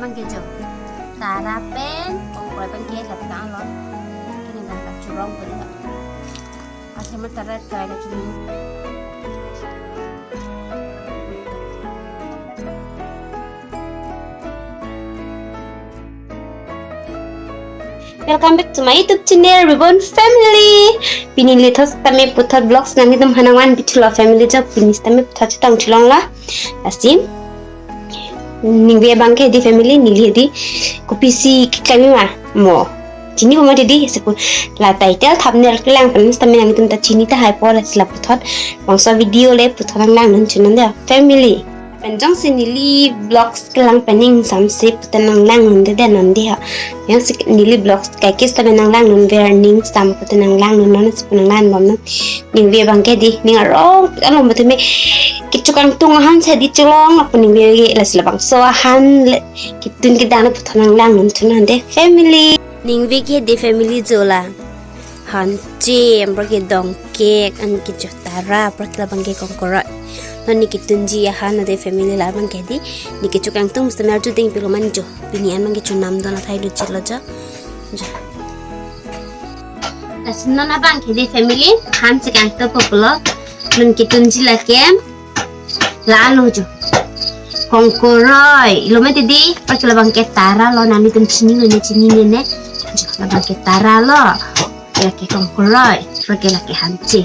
mang ke jo tara pen koi pan ke la ta lo kini ban ta churong ko dia ase ma tara kai la chuni Welcome back to my YouTube channel Reborn Family. Pinili thos tame puthar vlogs nang idam hanawan bichula family job pinis tame puthar chitang chilong la asim ningbe bangke di family nili di kopisi kami ma mo chini ko ma di sepu la title thumbnail klang pinis tame nang idam ta chini ta hai por la puthar bangsa video le puthar nang nan chunan da family penjong sinili vlogs kelang pening samse putanang lang nunde dan nunde ha yang sik nili vlogs kai kis ta benang lang nun verning sam putanang lang nun non sepunang lan bom ning ve bangke di ning aro alom beteme kicukang tung han se di celong apa ning ve la sila bang so han kitun ki dana putanang lang nun chunan de family ning ve ke de family jola han che ambro dong cake an ki jotara prakla bangke kongkora noni kitunji ya hana de family la bang kedi niki chukang tum stamar ju ding pilo manjo binian mang kichu nam dona thai du chilo ja asna na bang kedi family han chukang to populo non kitunji la kem la lo jo kongkoroi lo me di pakla bang ke tara lo nami tum chini ne la bang ke tara lo ya ke kongkoroi pakla ke hanchi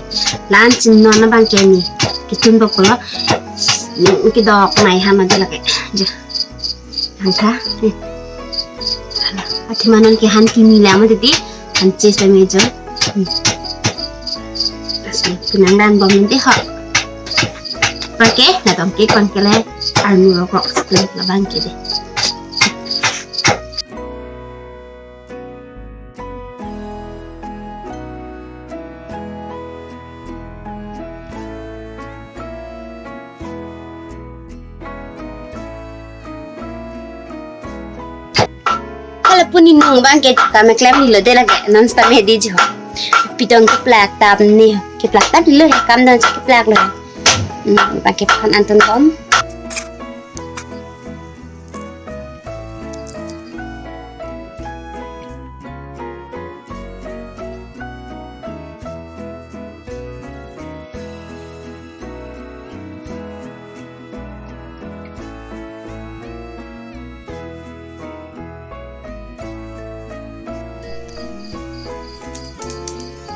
lunch no na bang ke ni kitun populo ki dok nai hama de lake ja angka ati manon ki han ki mila ma de hanche sa mejo asli pinandan bom de ha pake na dom ki kon kele arnu ro ko la banke de puni nung bang ke kami klaim ni lo de lagi non stop me di jo pitong ke plak tab ni ke plak tab lo kam dan ke plak lo pakai pan anton tom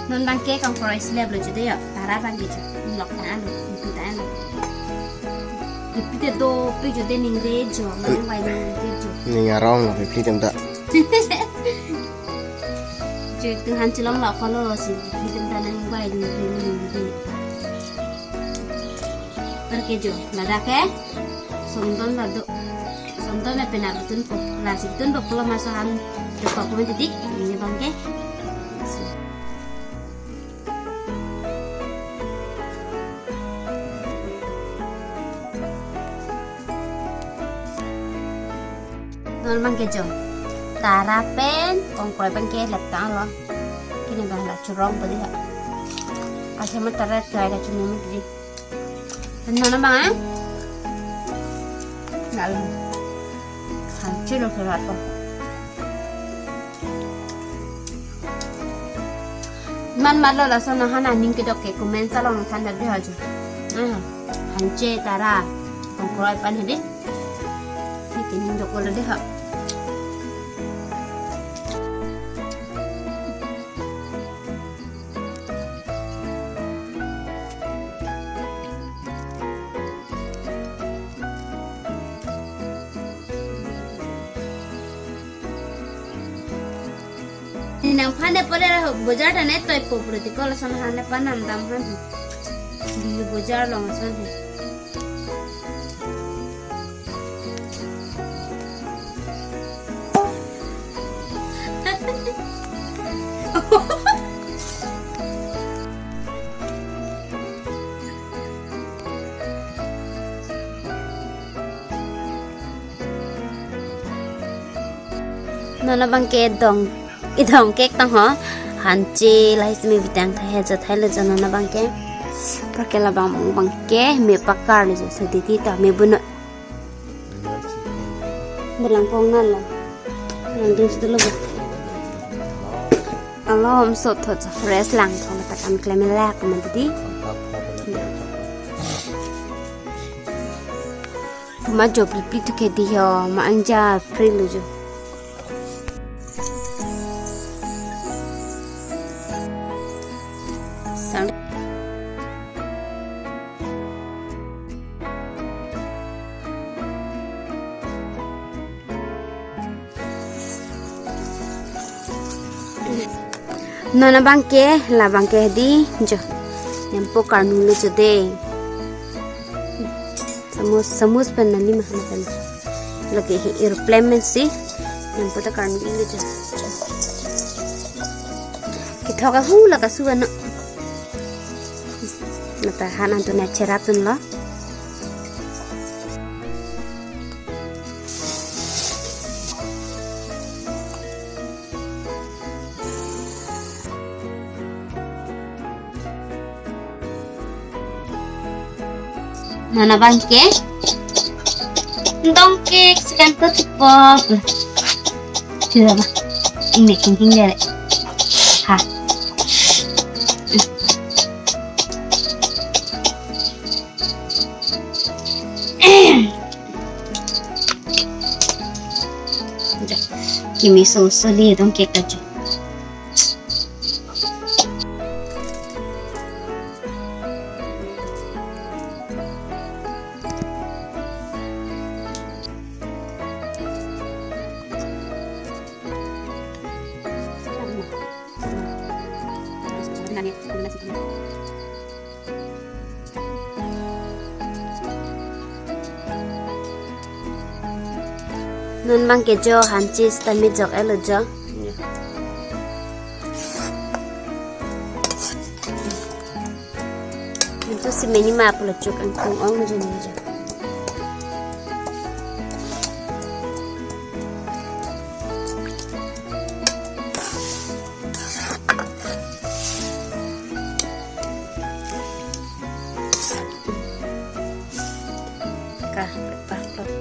non bangke kang price level jadi ya tara bangke jo lok tan itu tan pite do pe jo de ning re jo ma mai de jo ning arong lo pe tem ta jo tu han chilong la kholo si pe tem ta nang bai ning de per ke jo lada ke sondon lado sondon me pena tun ko la si tun do pula masahan jo ko ko titik ini bangke non bang kejo tara pen kongkoi bang ke lapta lo kini bang la churong bodi ha ase ma tara kai la chuni mi di non bang ngal han chilo ke rato man malo la sona hana ning ke dok ke comment salong than da ha ju han che tara kongkoi pan hedi ni kini dok lo de ha nang phane pore bojar ta net toy poproti kola son hane panam dam han di bojar long son nona bang ke dong idong kek tang ho hanche lai smi bitang thai ja thai le jana na bang ke prakela bang ke me pakar le se diti ta me bun berlampong nalo nanti sudah lebih Allah sốt thật fresh lang thong ta kan klem la ko man di ma job li tu ke di ho ma anja free lu jo nona bangke la bangke di jo nempo karnu le jo de samus penali mahana kan lagi airplane men si nempo ta karnu le jo kita ka hula ka suwana mata hanan tu na ceratun lo nona bangke dongke sekarang tutup sudah bah ini kengking deh ha kimi so li dongke kacu nun mang ke jo hanchi stami jok elo jo itu si meni ma pula chuk ang kung ong jo ni jo ka prepare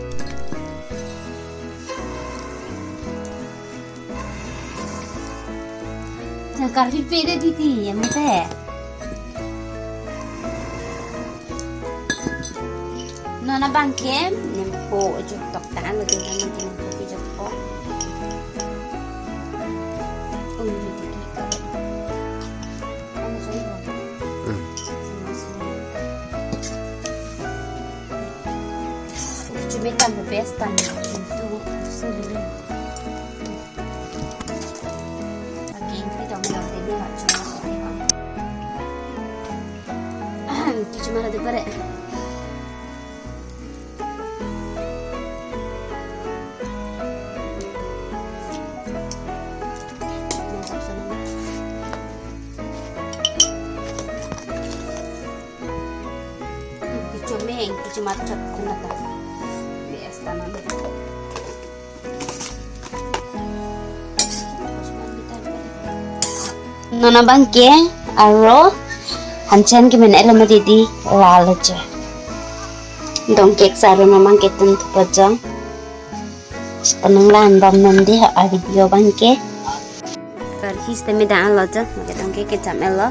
Karfi pede titi, yang mana? Nona bangke, nempo juk tok tan lagi kan nanti nempo juk po. Oh ini titi. Kamu sorry bang. Cuma tambah best tambah itu sorry. Cuma ada pare. Kicomeng, kicomacot kunata. Bias tanan. Nona bangke aro hanchan ki men elama didi lalaja dong kek saro mamang ketun tupajang sepenung lan bam nandi a video bangke kar his teme da alaja mage dong kek chamela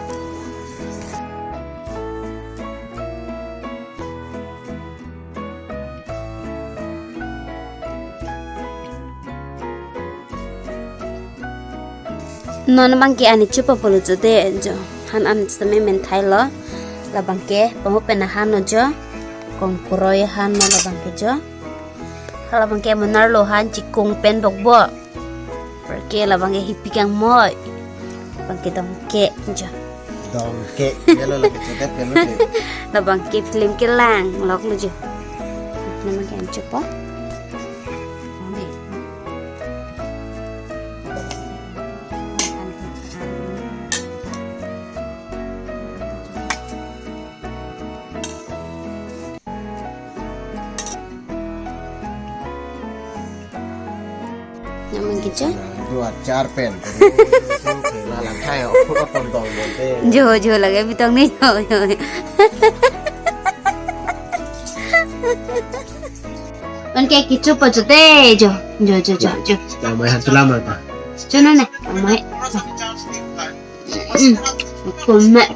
non bangke ani chupa polo jode jo han an stame men thailo la bangke pamu pena hano jo kong kuroi hano la bangke jo hala bangke monar lo han cikung pen bokbo perke la bangke hipikang moy bangke dongke jo dongke yalo la kecet pelo la bangke film ke lang lok lu jo nama kan cepo nyaman gitu dua car pen là làm thay họ không có còn còn một tên jo là cái bitong ni jo ke kicu pa jote jo Yang main hantu lama pak. cho nó này mấy cùng mẹ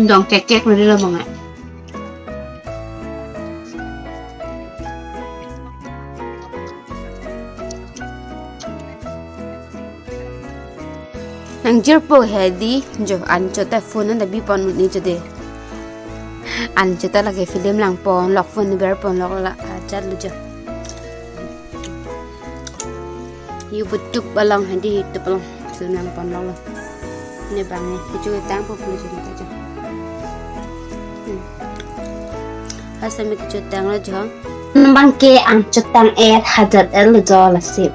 đòn kẹt rồi đi lên mọi người ang jerpo heady jo an chota phone na bi pon ni chode an chota lage film lang pon lock phone ni ber pon lock la chat lu jo yu butuk balong handi tu balong sunang pon lock ni bang ni chu tang po pulu chu ta jo asam ki chu tang la jo bang ke ang chotang hadat lu jo la sip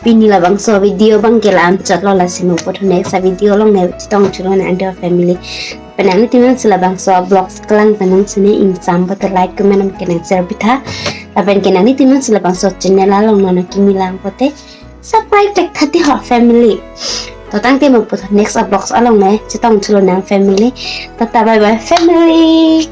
Pini la bang so video bang ke la am chat lo la sinu pot next video long ne tong chulo na under family penang timan sila bang so vlogs klang penang sini in sam pot like comment am kenang share bitha aben kenang ni timan sila bang so channel la long na kimilang pote subscribe tek thati ho family to tang te mo pot next vlogs along ne chitong chulo na family tata bye bye family